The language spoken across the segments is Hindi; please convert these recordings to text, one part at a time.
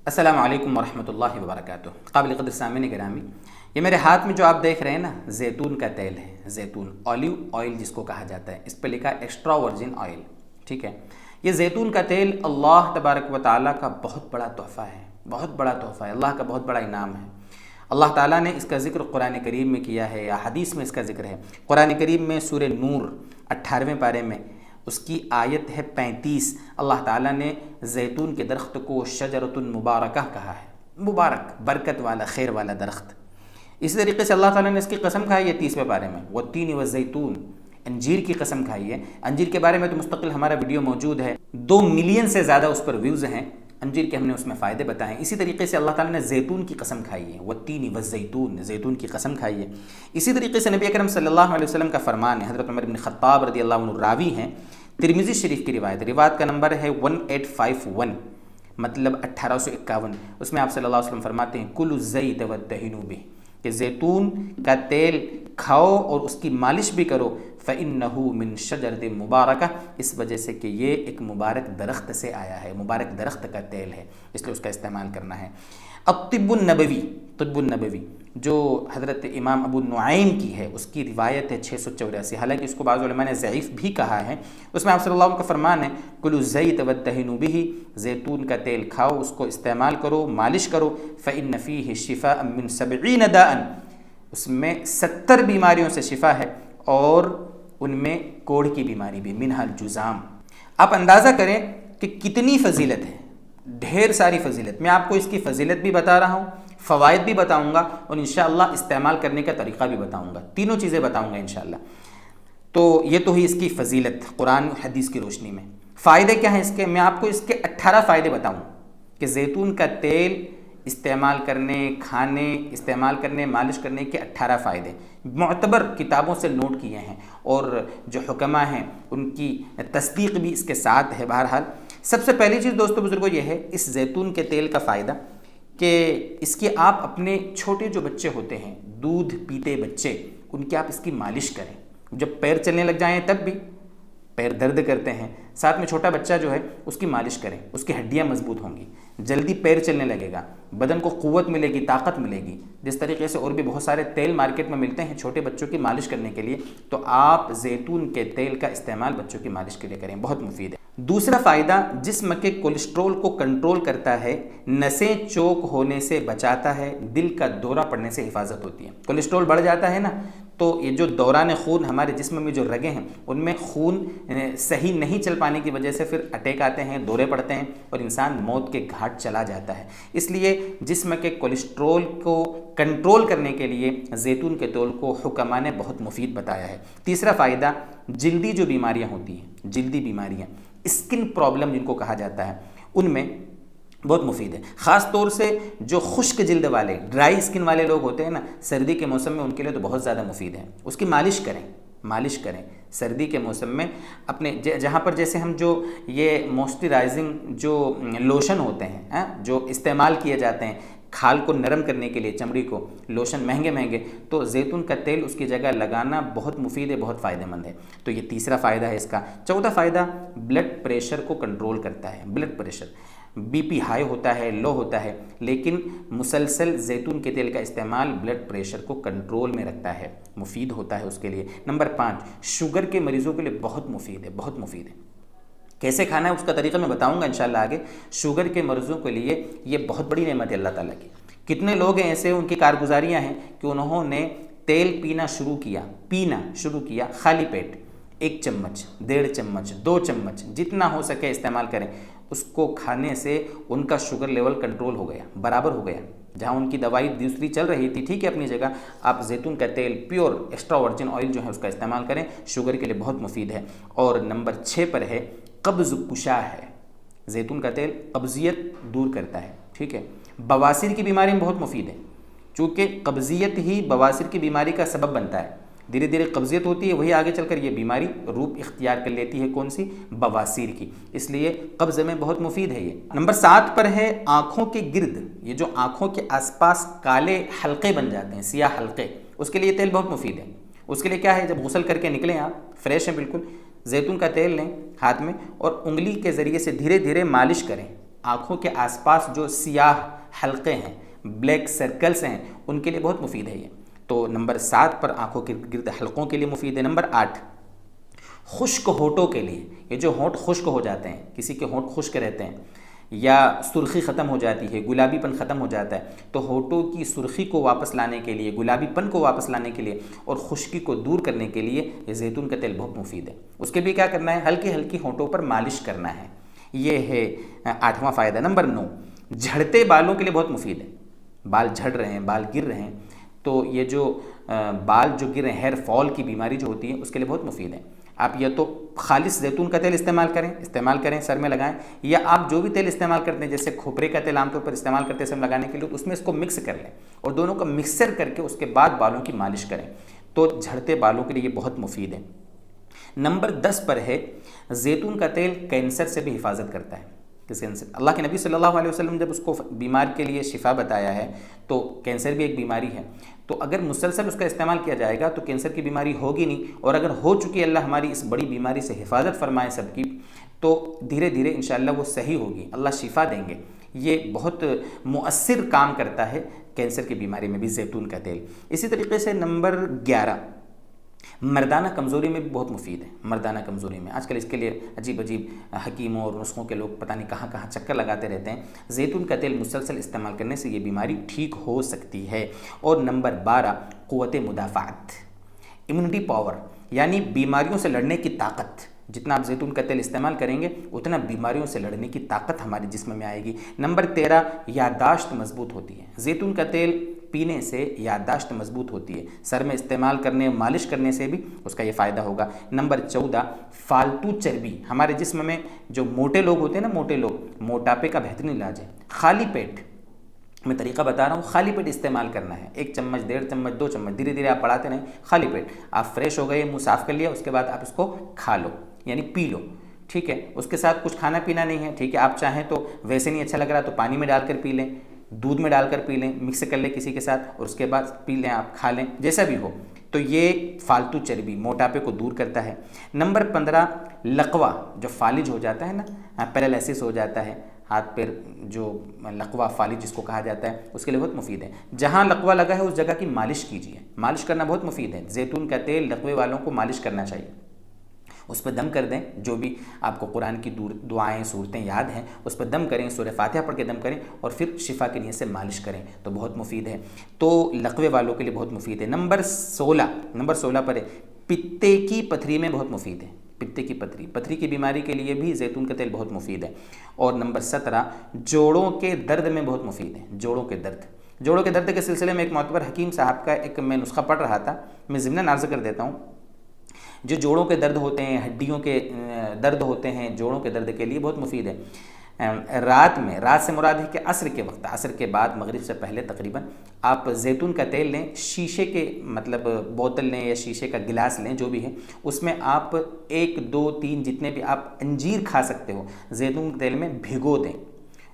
अस्सलामु अलैकुम वरहमतुल्लाहि वबरकातुहू। काबिल क़द्र सामीन गिरामी, ये मेरे हाथ में जो आप देख रहे हैं ना, ज़ैतून का तेल है। ज़ैतून ऑलिव ऑयल जिसको कहा जाता है, इस पर लिखा है एक्स्ट्रा वर्जिन ऑयल। ठीक है, ये ज़ैतून का तेल अल्लाह तबारक व तआला का बहुत बड़ा तोहफ़ा है, बहुत बड़ा तोहफ़ा है, अल्लाह का बहुत बड़ा इनाम है। अल्लाह ताला ने इसका ज़िक्र कुरान करीम में किया है, या हदीस में इसका ज़िक्र है। कुरान करीम में सूरह नूर 18वें पारे में उसकी आयत है 35। अल्लाह ताला ने ज़ैतून के दरख्त को शजरतुन मुबारकह कहा है, मुबारक, बरकत वाला, खैर वाला दरख्त। इसी तरीके से अल्लाह ताला ने इसकी कसम खाई है 30वें पारे में, वत्तीन व ज़ैतून, अंजीर की कसम खाई है। अंजीर के बारे में तो मुस्तकिल हमारा वीडियो मौजूद है, 2 मिलियन से ज़्यादा उस पर व्यूज़ हैं। अंजीर के हमने उसमें फ़ायदे बताए हैं। इसी तरीके से अल्लाह ताला ने ज़ैतून की कसम खाई है, वत्तीन व ज़ैतून, ज़ैतून की कसम खाई है। इसी तरीके से नबी अकरम सल्लल्लाहु अलैहि वसल्लम का फरमान है, हज़रत उमर इब्न ख़त्ताब रज़ियल्लाहु अन्हु रावी हैं, तिरमिज़ी शरीफ की रिवायत का नंबर है 1851, मतलब 1851। उसमें आप सल्लल्लाहु अलैहि वसल्लम फरमाते हैं, कुलु ज़ैत वद्दहिनु बिह, कि ज़ैतून का तेल खाओ और उसकी मालिश भी करो। फ़इन्नहु मिन शजरतिन मुबारका, इस वजह से कि ये एक मुबारक दरख्त से आया है, मुबारक दरख्त का तेल है, इसलिए उसका इस्तेमाल करना है। अब तिब्बुन नबवी जो हज़रत इमाम अबू नुआइम की है, उसकी रिवायत है 684, हालांकि इसको बाज़ उलमा ने ज़ईफ़ भी कहा है। उसमें आप सल्लल्लाहु अलैहि वसल्लम का फरमान है, कुलु ज़ैत वद्दहिनु बिही, ज़ैतून का तेल खाओ, उसको इस्तेमाल करो, मालिश करो। फ़इन्न फ़ीहि शिफ़ाअन मिन 70 दाअन, उसमें 70 बीमारियों से शिफा है, और उनमें कोढ़ की बीमारी भी, मिनहल जुज़ाम। आप अंदाज़ा करें कि कितनी फ़जीलत है, ढेर सारी फ़जीलत। मैं आपको इसकी फ़जीलत भी बता रहा हूँ, फ़वाइद भी बताऊँगा, और इंशाअल्लाह इस्तेमाल करने का तरीक़ा भी बताऊँगा। तीनों चीज़ें बताऊँगा इंशाअल्लाह। तो ये तो हुई इसकी फ़जीलत कुरान हदीस की रोशनी में। फ़ायदे क्या हैं इसके? मैं आपको इसके 18 फ़ायदे बताऊँ कि ज़ैतून का तेल इस्तेमाल करने, खाने, इस्तेमाल करने, मालिश करने के 18 फ़ायदे मुअतबर किताबों से नोट किए हैं, और जो हुक्मा हैं उनकी तस्दीक भी इसके साथ है। बहरहाल, सबसे पहली चीज़ दोस्तों बुजुर्गों ये है इस ज़ैतून के तेल का फ़ायदा कि इसकी आप अपने छोटे जो बच्चे होते हैं, दूध पीते बच्चे, उनकी आप इसकी मालिश करें। जब पैर चलने लग जाएँ तब भी, पैर दर्द करते हैं, साथ में छोटा बच्चा जो है उसकी मालिश करें, उसकी हड्डियां मजबूत होंगी, जल्दी पैर चलने लगेगा, बदन को क़ुव्वत मिलेगी, ताकत मिलेगी। जिस तरीके से और भी बहुत सारे तेल मार्केट में मिलते हैं छोटे बच्चों की मालिश करने के लिए, तो आप ज़ैतून के तेल का इस्तेमाल बच्चों की मालिश के लिए करें, बहुत मुफीद है। दूसरा फ़ायदा, जिस्म के कोलेस्ट्रोल को कंट्रोल करता है, नसें चौक होने से बचाता है, दिल का दौरा पड़ने से हिफाजत होती है। कोलेस्ट्रोल बढ़ जाता है ना, तो ये जो दौरान खून, हमारे जिस्म में जो रगें हैं उनमें खून सही नहीं चल पाने की वजह से फिर अटैक आते हैं, दौरे पड़ते हैं, और इंसान मौत के घाट चला जाता है। इसलिए जिस्म के कोलेस्ट्रोल को कंट्रोल करने के लिए ज़ैतून के तेल को हुक्मा ने बहुत मुफीद बताया है। तीसरा फ़ायदा, जल्दी जो बीमारियाँ होती हैं, जल्दी बीमारियाँ, स्किन प्रॉब्लम जिनको कहा जाता है, उनमें बहुत मुफीद है। ख़ास तौर से जो खुश्क जिल्द वाले, ड्राई स्किन वाले लोग होते हैं ना, सर्दी के मौसम में उनके लिए तो बहुत ज़्यादा मुफीद है। उसकी मालिश करें, मालिश करें सर्दी के मौसम में अपने जहाँ पर, जैसे हम जो ये मॉइस्चराइजिंग जो लोशन होते हैं जो इस्तेमाल किए जाते हैं खाल को नरम करने के लिए, चमड़ी को, लोशन महंगे महंगे, तो ज़ैतून का तेल उसकी जगह लगाना बहुत मुफीद है, बहुत फ़ायदेमंद है। तो ये तीसरा फ़ायदा है इसका। चौथा फ़ायदा, ब्लड प्रेशर को कंट्रोल करता है। ब्लड प्रेशर, बीपी हाई होता है, लो होता है, लेकिन मुसलसल ज़ैतून के तेल का इस्तेमाल ब्लड प्रेशर को कंट्रोल में रखता है, मुफीद होता है उसके लिए। नंबर 5, शुगर के मरीज़ों के लिए बहुत मुफीद है, बहुत मुफीद है। कैसे खाना है उसका तरीका मैं बताऊंगा इंशाल्लाह आगे। शुगर के मरीज़ों के लिए ये बहुत बड़ी नेमत है अल्लाह ताला की। कितने लोग हैं ऐसे, उनकी कारगुजारियाँ हैं कि उन्होंने तेल पीना शुरू किया खाली पेट, 1 चम्मच, 1.5 चम्मच, 2 चम्मच, जितना हो सके इस्तेमाल करें। उसको खाने से उनका शुगर लेवल कंट्रोल हो गया, बराबर हो गया। जहाँ उनकी दवाई दूसरी चल रही थी, ठीक है, अपनी जगह, आप ज़ैतून का तेल, प्योर एक्स्ट्रा वर्जिन ऑयल जो है उसका इस्तेमाल करें, शुगर के लिए बहुत मुफीद है। और नंबर 6 पर है, कब्ज़ कुशा है। ज़ैतून का तेल कब्ज़ियत दूर करता है, ठीक है। बवासीर की बीमारी में बहुत मुफीद है, चूँकि कब्ज़ियत ही बवासीर की बीमारी का सबब बनता है। धीरे धीरे कब्ज़ियत होती है, वही आगे चलकर ये बीमारी रूप इख्तियार कर लेती है, कौन सी? बवासीर की। इसलिए कब्ज़ में बहुत मुफीद है ये। नंबर 7 पर है, आँखों के गिर्द, ये जो आँखों के आसपास काले हल्के बन जाते हैं, सियाह हल्के, उसके लिए तेल बहुत मुफीद है। उसके लिए क्या है, जब गुस्ल करके निकलें आप, फ्रेश हैं बिल्कुल, ज़ैतून का तेल लें हाथ में और उंगली के ज़रिए से धीरे धीरे मालिश करें आँखों के आसपास जो सियाह हल्के हैं, ब्लैक सर्कल्स हैं, उनके लिए बहुत मुफीद है ये। तो नंबर 7 पर आँखों के गिर्द हल्कों के लिए मुफीद है। नंबर 8 खुश्क होठों के लिए, ये जो होंठ खुश्क हो जाते हैं, किसी के होंठ खुश्क रहते हैं या सुर्खी ख़त्म हो जाती है, गुलाबीपन ख़त्म हो जाता है, तो होठों की सुर्खी को वापस लाने के लिए, गुलाबीपन को वापस लाने के लिए और खुश्की को दूर करने के लिए ये जैतून का तेल बहुत मुफीद है। उसके लिए क्या करना है, हल्की हल्की होठों पर मालिश करना है। ये है 8वां फ़ायदा। नंबर 9 झड़ते बालों के लिए बहुत मुफीद है। बाल झड़ रहे हैं, बाल गिर रहे हैं, तो ये जो बाल जो गिर रहे हैं, हेयर फॉल की बीमारी जो होती है, उसके लिए बहुत मुफीद है। आप या तो खालिस जैतून का तेल इस्तेमाल करें, सर में लगाएं, या आप जो भी तेल इस्तेमाल करते हैं, जैसे खोपरे का तेल आमतौर पर इस्तेमाल करते हैं सर में लगाने के लिए, तो उसमें इसको मिक्स कर लें और दोनों का मिक्सर करके उसके बाद बालों की मालिश करें, तो झड़ते बालों के लिए ये बहुत मुफीद है। नंबर 10 पर है जैतून का तेल कैंसर से भी हिफाजत करता है। किस कैंसर? अल्लाह के नबी सल्लल्लाहु अलैहि वसल्लम जब उसको बीमार के लिए शिफा बताया है, तो कैंसर भी एक बीमारी है, तो अगर मुसलसल उसका इस्तेमाल किया जाएगा तो कैंसर की बीमारी होगी नहीं, और अगर हो चुकी अल्लाह हमारी इस बड़ी बीमारी से हिफाजत फरमाए सबकी, तो धीरे धीरे इंशाअल्लाह वो सही होगी, अल्लाह शिफा देंगे। ये बहुत मुअस्सिर काम करता है कैंसर की बीमारी में भी जैतून का तेल। इसी तरीके से नंबर 11 मर्दाना कमज़ोरी में भी बहुत मुफीद है। मर्दाना कमज़ोरी में आजकल इसके लिए अजीब अजीब हकीमों और नुस्खों के लोग पता नहीं कहाँ कहाँ चक्कर लगाते रहते हैं। जैतून का तेल मुसलसल इस्तेमाल करने से ये बीमारी ठीक हो सकती है। और नंबर 12 क़ुव्वत मुदाफ़ात, इम्यूनिटी पावर, यानी बीमारियों से लड़ने की ताकत। जितना आप जैतून का तेल इस्तेमाल करेंगे उतना बीमारियों से लड़ने की ताकत हमारे जिस्म में आएगी। नंबर 13 याददाश्त मजबूत होती है। जैतून का तेल पीने से याददाश्त मजबूत होती है। सर में इस्तेमाल करने, मालिश करने से भी उसका ये फ़ायदा होगा। नंबर 14 फालतू चर्बी, हमारे जिस्म में जो मोटे लोग होते हैं ना, मोटे लोग, मोटापे का बेहतरीन इलाज है। खाली पेट, मैं तरीका बता रहा हूँ, खाली पेट इस्तेमाल करना है। 1 चम्मच, 1.5 चम्मच, 2 चम्मच, धीरे धीरे आप बढ़ाते रहें। खाली पेट आप फ्रेश हो गए, मुँह साफ़ कर लिया, उसके बाद आप इसको खा लो, यानी पी लो, ठीक है। उसके साथ कुछ खाना पीना नहीं है, ठीक है। आप चाहें तो वैसे नहीं अच्छा लग रहा तो पानी में डालकर पी लें, दूध में डालकर पी लें, मिक्स कर लें किसी के साथ, और उसके बाद पी लें, आप खा लें, जैसा भी हो। तो ये फालतू चर्बी, मोटापे को दूर करता है। नंबर 15 लकवा, जो फालिज हो जाता है ना, पैरालिसिस हो जाता है, हाथ पैर जो लकवा फालिज जिसको कहा जाता है, उसके लिए बहुत मुफीद है। जहाँ लकवा लगा है उस जगह की मालिश कीजिए, मालिश करना बहुत मुफीद है। जैतून का तेल लकवे वालों को मालिश करना चाहिए, उस पर दम कर दें। जो भी आपको कुरान की दुआएं, सूरतें याद हैं, उस पर दम करें, सूरह फातिहा पढ़ के दम करें और फिर शिफा के लिए से मालिश करें, तो बहुत मुफीद है। तो लकवे वालों के लिए बहुत मुफीद है। नंबर 16 पर है पित्ते की पथरी में बहुत मुफीद है। पित्ते की पथरी की बीमारी के लिए भी जैतून का तेल बहुत मुफीद है। और नंबर 17 जोड़ों के दर्द में बहुत मुफीद है। जोड़ों के दर्द के सिलसिले में एक मोतबर हकीम साहब का एक मैं नुस्खा पढ़ रहा था, मैं ज़िम्नन अर्ज़ कर देता हूँ। जो जोड़ों के दर्द होते हैं, हड्डियों के दर्द होते हैं, जोड़ों के दर्द के लिए बहुत मुफीद है। रात से मुराद है कि असर के वक्त, असर के बाद, मगरिब से पहले तकरीबन आप जैतून का तेल लें, शीशे के मतलब बोतल लें या शीशे का गिलास लें, जो भी है, उसमें आप 1, 2, 3 जितने भी आप अंजीर खा सकते हो जैतून के तेल में भिगो दें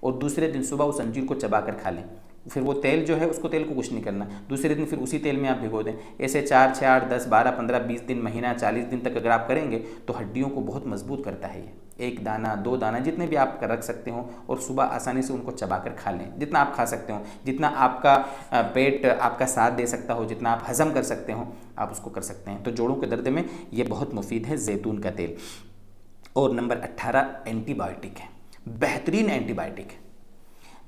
और दूसरे दिन सुबह उस अंजीर को चबा कर खा लें। फिर वो तेल जो है, उसको तेल को कुछ नहीं करना, दूसरे दिन फिर उसी तेल में आप भिगो दें। ऐसे 4, 6, 8, 10, 12, 15, 20 दिन, महीना, 40 दिन तक अगर आप करेंगे तो हड्डियों को बहुत मजबूत करता है ये। 1 दाना, 2 दाना, जितने भी आप रख सकते हो, और सुबह आसानी से उनको चबा कर खा लें। जितना आप खा सकते हो, जितना आपका पेट आपका साथ दे सकता हो, जितना आप हज़म कर सकते हो, आप उसको कर सकते हैं। तो जोड़ों के दर्द में ये बहुत मुफीद है जैतून का तेल। और नंबर 18 एंटीबायोटिक है, बेहतरीन एंटीबायोटिक है।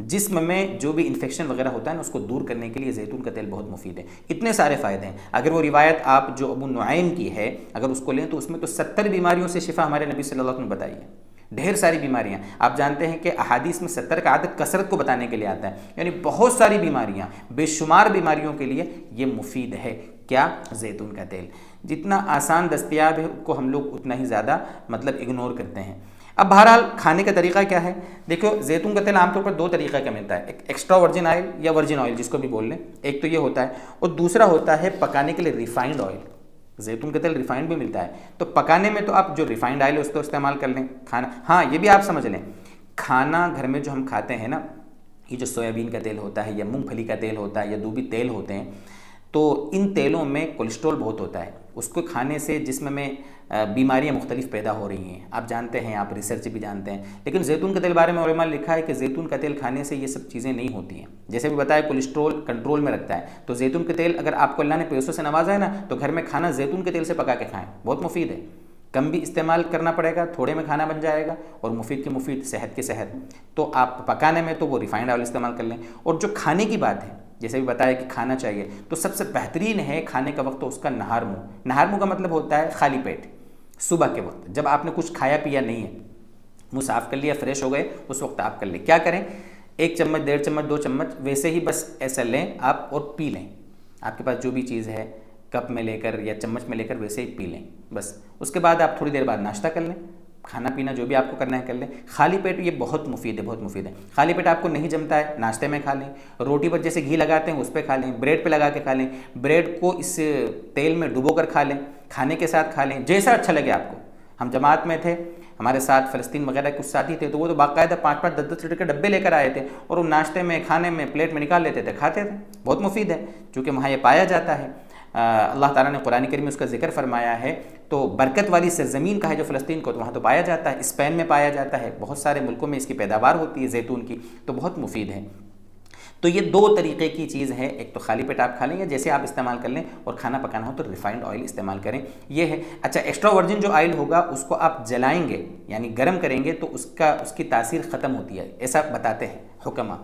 जिस्म में जो भी इन्फेक्शन वगैरह होता है ना, उसको दूर करने के लिए जैतून का तेल बहुत मुफीद है। इतने सारे फ़ायदे हैं। अगर वो रिवायत आप जो अबू नुआइम की है, अगर उसको लें तो उसमें तो 70 बीमारियों से शिफा हमारे नबी सल्लल्लाहु अलैहि वसल्लम ने बताई है। ढेर सारी बीमारियां, आप जानते हैं कि अहादीस में 70 का आदद कसरत को बताने के लिए आता है, यानी बहुत सारी बीमारियां, बेशुमार बीमारियों के लिए ये मुफीद है। क्या? जैतून का तेल। जितना आसान दस्तयाब है उसको हम लोग उतना ही ज़्यादा मतलब इग्नोर करते हैं। अब बहरहाल खाने का तरीका क्या है? देखो, जैतून का तेल आमतौर पर 2 तरीक़े का मिलता है, एक एक्स्ट्रा वर्जिन ऑयल या वर्जिन ऑयल जिसको भी बोल लें, एक तो ये होता है, और दूसरा होता है पकाने के लिए रिफाइंड ऑयल। जैतून का तेल रिफाइंड भी मिलता है, तो पकाने में तो आप जो रिफाइंड ऑयल है उसको इस्तेमाल कर लें। खाना, हाँ ये भी आप समझ लें, खाना घर में जो हम खाते हैं ना, ये जो सोयाबीन का तेल होता है या मूंगफली का तेल होता है या दूबी तेल होते हैं, तो इन तेलों में कोलेस्ट्रॉल बहुत होता है, उसको खाने से जिस्म में बीमारियां मुख्तलिफ पैदा हो रही हैं। आप जानते हैं, आप रिसर्च भी जानते हैं, लेकिन जैतून के तेल बारे में उलमा ने लिखा है कि जैतून का तेल खाने से ये सब चीज़ें नहीं होती हैं। जैसे भी बताया, कोलेस्ट्रॉल कंट्रोल में रखता है। तो जैतून के तेल अगर आपको अल्लाह ने पैसों से नवाजा है ना, तो घर में खाना जैतून के तेल से पका के खाएँ, बहुत मुफीद है। कम भी इस्तेमाल करना पड़ेगा, थोड़े में खाना बन जाएगा, और मुफीद की मुफीद, सेहत की सेहत। तो आप पकाने में तो वो रिफाइंड ऑयल इस्तेमाल कर लें। और जो खाने की बात है, जैसे भी बताया कि खाना चाहिए, तो सबसे बेहतरीन है खाने का वक्त तो उसका नहार मुँह। नहार मुँह का मतलब होता है खाली पेट, सुबह के वक्त जब आपने कुछ खाया पिया नहीं है, मुँह साफ़ कर लिया, फ्रेश हो गए, उस वक्त आप कर लें। क्या करें, 1 चम्मच, 1.5 चम्मच, 2 चम्मच, वैसे ही बस ऐसा लें आप और पी लें। आपके पास जो भी चीज़ है, कप में लेकर या चम्मच में लेकर वैसे ही पी लें बस। उसके बाद आप थोड़ी देर बाद नाश्ता कर लें, खाना पीना जो भी आपको करना है कर लें। खाली पेट ये बहुत मुफीद है, बहुत मुफीद है। खाली पेट आपको नहीं जमता है, नाश्ते में खा लें, रोटी पर जैसे घी लगाते हैं उस पर खा लें, ब्रेड पे लगा के खा लें, ब्रेड को इस तेल में डुबो कर खा लें, खाने के साथ खा लें, जैसा अच्छा लगे आपको। हम जमात में थे, हमारे साथ फ़लस्तीन वगैरह कुछ साथी थे, तो वो तो बाकायदा 5-5, 10-10 लीटर के डब्बे लेकर आए थे, और वो नाश्ते में, खाने में, प्लेट में निकाल लेते थे, खाते थे। बहुत मुफीद है, चूँकि वहाँ ये पाया जाता है। अल्लाह ताला ने कुरान करीम में उसका जिक्र फरमाया है। तो बरकत वाली सरज़मीन का है जो फ़लस्तीन को, तो वहाँ तो पाया जाता है, स्पेन में पाया जाता है, बहुत सारे मुल्कों में इसकी पैदावार होती है जैतून की, तो बहुत मुफीद है। तो ये 2 तरीक़े की चीज़ है, एक तो खाली पेट आप खा लें या जैसे आप इस्तेमाल कर लें, और खाना पकाना हो तो रिफाइंड ऑयल इस्तेमाल करें, ये है। अच्छा, एक्स्ट्रा वर्जिन जो ऑयल होगा उसको आप जलाएंगे यानी गर्म करेंगे तो उसकी तासीर ख़त्म होती है, ऐसा बताते हैं हुक्मा।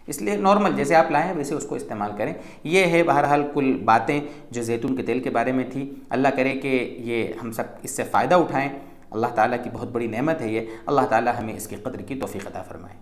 इसलिए नॉर्मल जैसे आप लाएँ वैसे उसको इस्तेमाल करें। ये है बहरहाल कुल बातें जो जैतून के तेल के बारे में थी। अल्लाह करे कि ये हम सब इससे फ़ायदा उठाएँ। अल्लाह ताला की बहुत बड़ी नेमत है ये, अल्लाह ताला हमें इसकी कद्र की तौफ़ीक़ अता फ़रमाए।